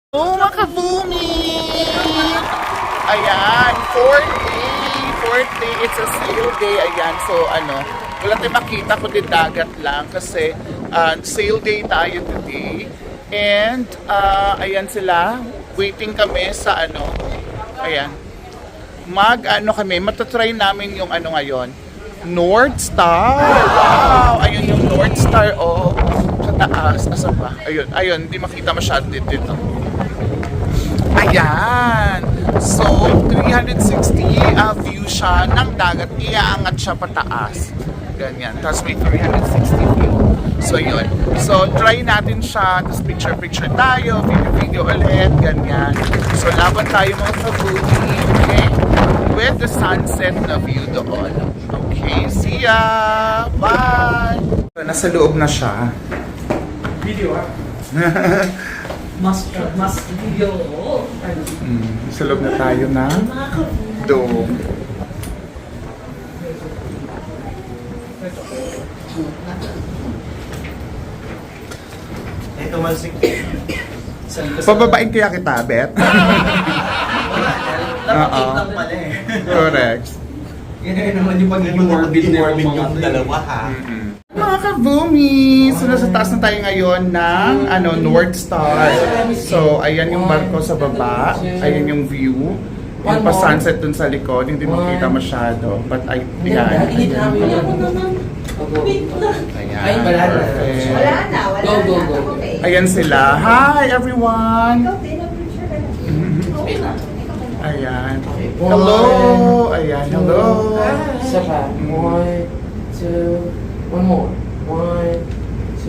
Oh, makabumi! Ayan, fourth day, it's a sale day. Ayan, so wala tayong makita kundi dagat lang kasi sale day tayo today. And ayan sila, waiting kami sa ayan. Kami, matatry namin yung ngayon. North Star! Wow! Ayun yung North Star, oh. Sa taas, asan ba? Ayun, hindi makita masyado dito. Ayan! So, 360 view siya ng dagat. Iaangat siya pataas. Ganyan. Tapos may 360 view. So, yun. So, try natin siya. Tapos picture-picture tayo. Video ulit. Ganyan. So, laban tayo mga kabuti. Okay? With the sunset na view doon. Okay. See ya! Bye! Nasa loob na siya. Video Must video. Sa loob na tayo na dome. Ito masik. Pababain kaya kita, Bet? Napakita pala eh. Correct. Yan naman yung pagiging morbid yung dalawa ha. Mga kabumi! So, nasa taas na tayo ngayon ng North Star. So, ayan yung barko sa baba. Ayan yung view. Yung pa-sunset dun sa likod. Hindi makita masyado. But, ayan. Ay, wala na. Wala na. Go. Okay. Ayan sila. Hi, everyone! Ayan. Hello! Ayan, hello! Isa pa. 1, 2, one more. 1,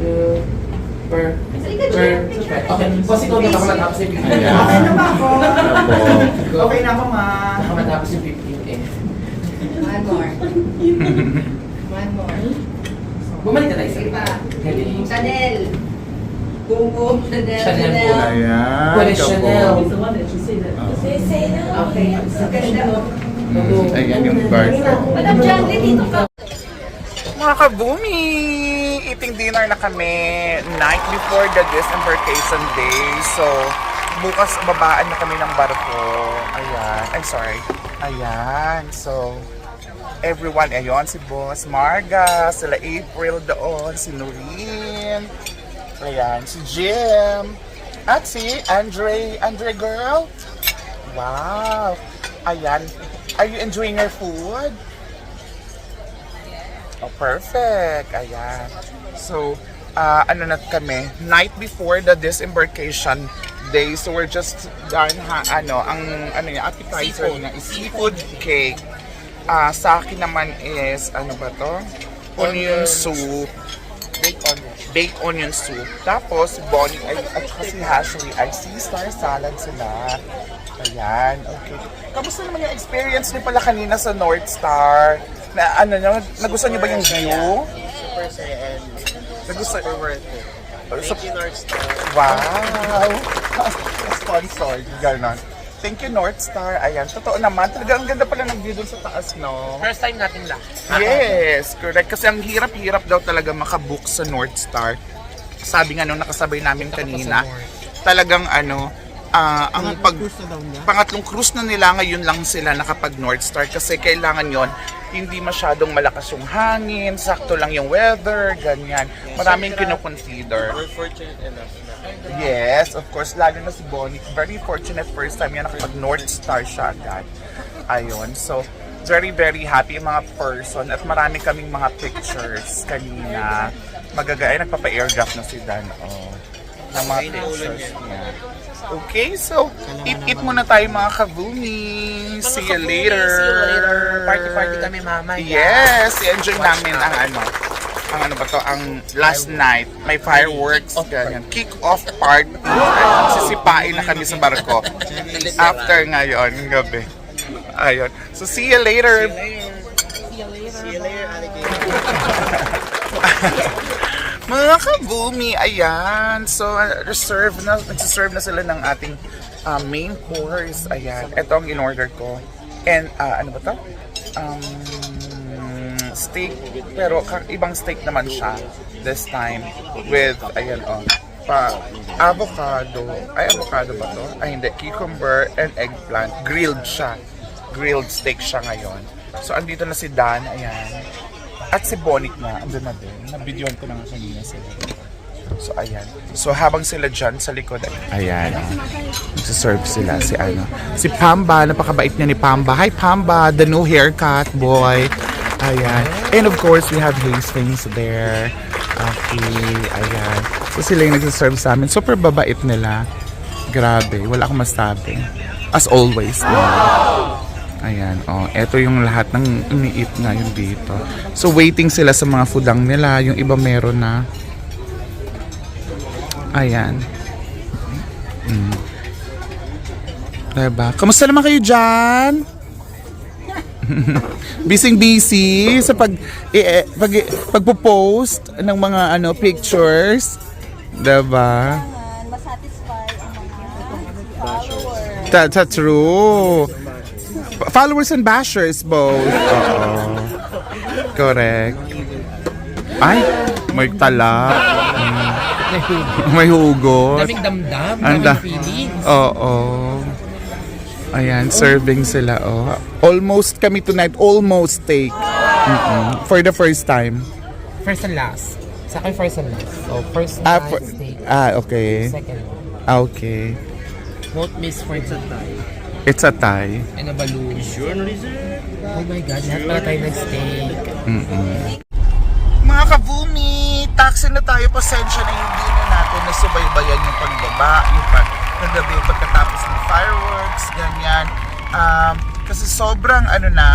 2, Okay, kasi ikaw na matapos yung 15. Ayan. Okay na ba ako? Apo. Okay na ako ma. Matapos yung 15 eh. One more. One more. Bumalik na tayo sa Sige pa. Galing. Chanel. Boom. Chanel. Chanel. Ayan. What is Chanel? Say na. Okay. Ganda mo. Ayan yung barko. Madam Jacqueline, dito ka. Mga kabumi! Eating dinner na kami night before the disembarkation day. So, bukas babaan na kami ng barko. Ayan. I'm sorry. Ayan. So, everyone. Ayon, si Boss Marga, sila April doon, si Noreen. Ayan, si Jim. At si Andre girl. Wow. Ayan. Are you enjoying your food? Oh, perfect. Ayan. So, na kami, night before the disembarkation day. So, we're just done, appetizer niya is seafood cake. Sa akin naman is, onion soup. Baked onion soup. Tapos, Bonnie at saka si Hashley ay Caesar salad sila. Ayan, okay. Kamusta naman yung experience niyo pala kanina sa North Star? Nagustuhan niyo ba yung view? Super saya and Nagustuhan? worth it. Thank you North Star. Wow! Sponsored, gano'n. Thank you, North Star. Ayan, totoo naman. Talagang ang ganda pala ng view dun sa taas, no? First time natin lang. Yes, correct. Kasi ang hirap-hirap daw talaga makabook sa North Star. Sabi nga nung nakasabay namin kanina, talagang pangatlong cruise na nila, ngayon lang sila nakapag North Star kasi kailangan yon hindi masyadong malakas yung hangin, sakto lang yung weather, ganyan. Maraming kino-consider. We're fortunate enough na. Yes, of course, lalo na si Bonnie. Very fortunate first time yan nakapag North Star siya agad. Ayun, so very happy yung mga person at marami kaming mga pictures kanina. Magagaya, nagpapa-airdrop na si Dan. Ng mga pictures niya. Okay, so eat muna tayo mga kabumi. See you later. Party kami mama. Yes, enjoy namin ang ang last night. May fireworks, ganyan. Kick-off party. Sisipain na kami sa barko. After ngayon, gabi. Ayun. So see you later. See you later, alligator. Mga kabumi, ayan. So, nagsiserve na sila ng ating main course. Ayan. Ito ang in-order ko. And, ano ba to? Steak. Pero, ibang steak naman siya. This time. With, ayan, avocado. Ay, avocado ba to? Ay, hindi. Cucumber and eggplant. Grilled siya. Grilled steak siya ngayon. So, andito na si Dan. Ayan. At si Bonic na. Andun na din. Nabidyoan ko na nga kanina sila. So, ayan. So, habang sila dyan sa likod, ayan. Nagsiserve sila. Si Pamba. Napakabait niya ni Pamba. Hi, Pamba. The new haircut, boy. Ayan. And of course, we have Hastings there. Okay. Ayan. So, sila yung nagsiserve sa amin. Super babait nila. Grabe. Wala akong masabi. As always. Ayan. Oh, eto yung lahat ng ini-eat ngayon dito. So, waiting sila sa mga foodang nila. Yung iba meron na. Ayan. Diba? Kamusta naman kayo dyan? Busy sa pagpo-post ng mga pictures. Diba? Masatisfy ang mga followers. That's true. Followers and bashers both. Oo. Correct. Ay, may tala. May hugot. Daming damdam, Anda. daming feelings. Oo. Ayan, serving sila. Oh. Almost kami tonight. Almost take. For the first time. First and last. Sa akin, first and last. So, first Ah, last steak. Okay. Second. Okay. Both miss for Thai. It's a tie. And a balloon. Oh my God, lahat pala tayo nag-steak. Mga kabumi, taxi na tayo. Pasensya na hindi na natin nasubaybayan yung pagbaba, yung nagabi pagkatapos ng fireworks, ganyan. Kasi sobrang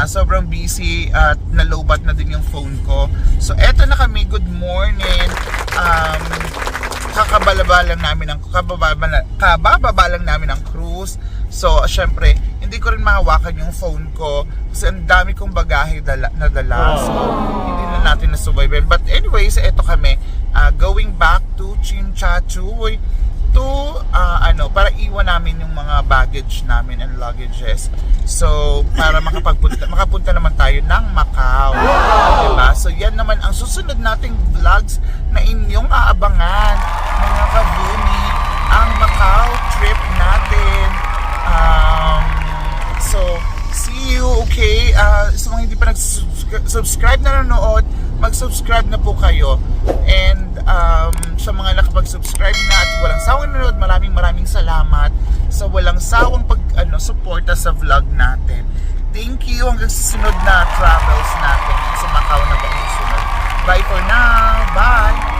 sobrang busy at nalobat na din yung phone ko. So eto na kami, good morning. Kabababa lang namin ang cruise. So syempre, hindi ko rin mahawakan yung phone ko kasi ang dami kong bagahe na dala. So hindi na natin nasubaybayan. But anyways, eto kami going back to Chinchachu to para iwan namin yung mga baggage namin and luggages. So para makapunta naman tayo ng Macau. Diba? So yan naman ang susunod nating vlogs na inyong aabangan, mga kabumi, ang Macau trip natin. So see you, okay? Sa mga hindi pa nag-subscribe na nanonood, mag-subscribe na po kayo. And sa mga nakapag-subscribe na at walang sawang nanonood, maraming salamat sa walang sawang suporta sa vlog natin. Thank you hanggang sa sunod na travels natin sa Macau na pang susunod. Bye for now. Bye!